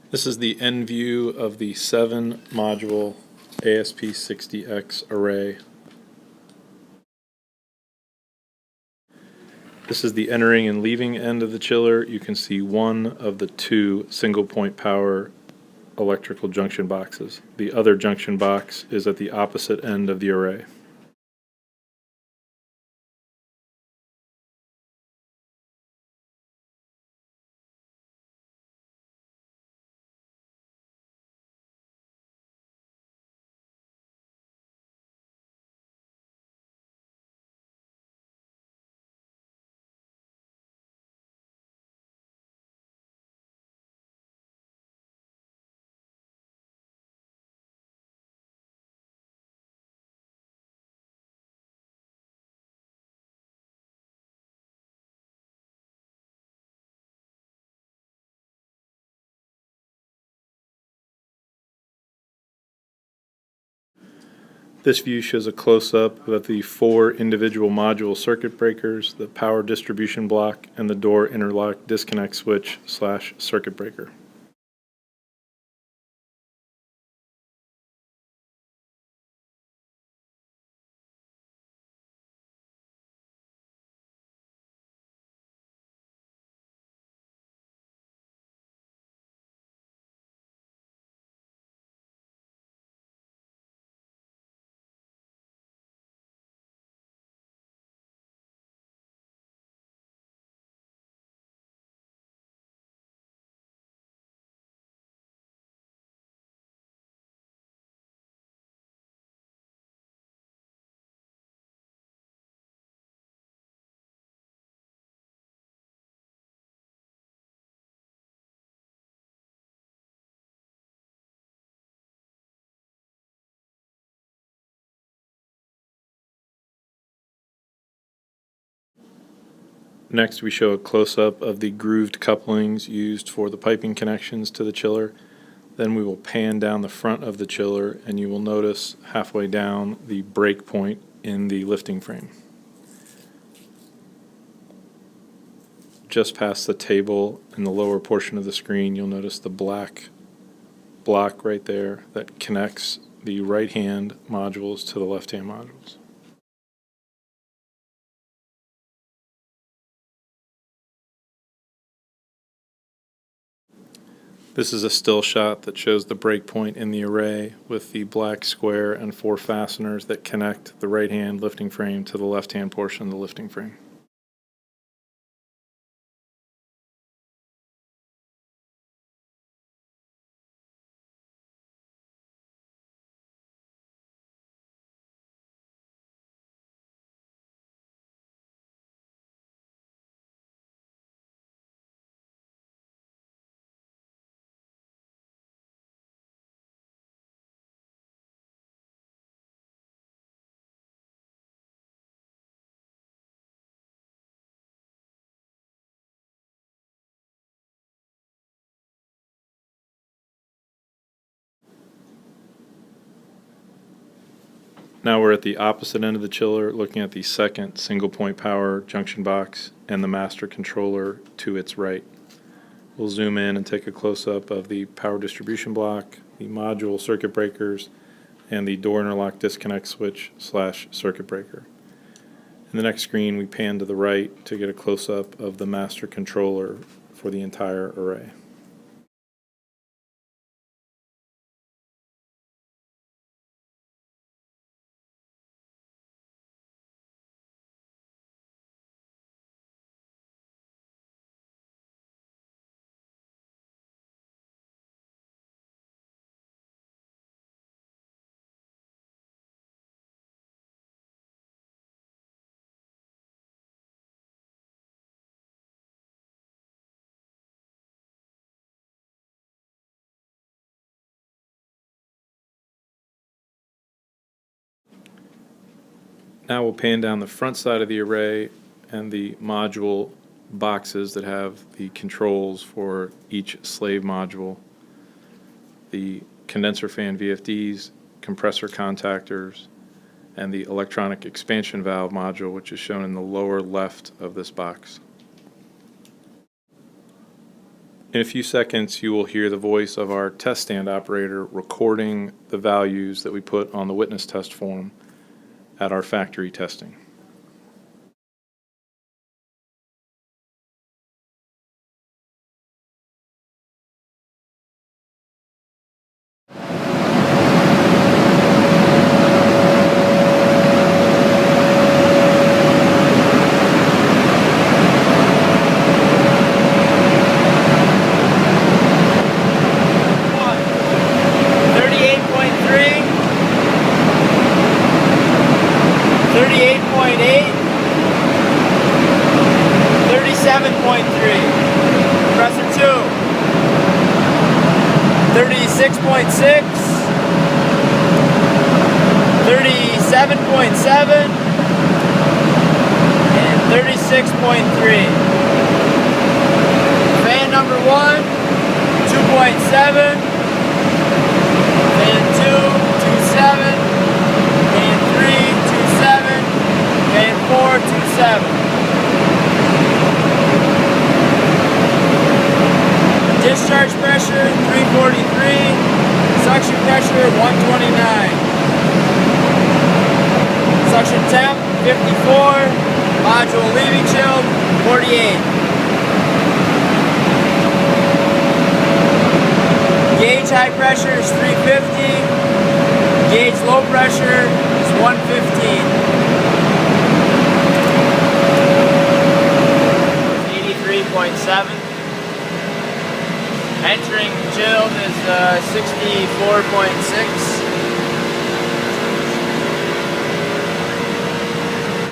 This is the end view of the 7-module ASP60X array. This is the entering and leaving end of the chiller. You can see one of the two single-point power electrical junction boxes. The other junction box is at the opposite end of the array. This view shows a close-up of the 4 individual module circuit breakers, the power distribution block, and the door interlock disconnect switch / circuit breaker. Next, we show a close-up of the grooved couplings used for the piping connections to the chiller. Then we will pan down the front of the chiller, and you will notice halfway down the break point in the lifting frame. Just past the table in the lower portion of the screen, you'll notice the black block right there that connects the right-hand modules to the left-hand modules. This is a still shot that shows the breakpoint in the array with the black square and 4 fasteners that connect the right-hand lifting frame to the left-hand portion of the lifting frame. Now we're at the opposite end of the chiller, looking at the second single-point power junction box and the master controller to its right. We'll zoom in and take a close-up of the power distribution block, the module circuit breakers, and the door interlock disconnect switch / circuit breaker. In the next screen, we pan to the right to get a close-up of the master controller for the entire array. Now we'll pan down the front side of the array and the module boxes that have the controls for each slave module, the condenser fan VFDs, compressor contactors, and the electronic expansion valve module, which is shown in the lower left of this box. In a few seconds, you will hear the voice of our test stand operator recording the values that we put on the witness test form at our factory testing. Compressor 2, 36.6, 37.7, and 36.3. Fan number 1, 2.7, fan 2, 2.7, fan 3, 2.7, fan 4, 2.7. Discharge pressure 343, suction pressure 129, suction temp 54, module leaving chill 48. Gauge high pressure is 350, gauge low pressure is 115. 83.7. Entering chilled is 64.6.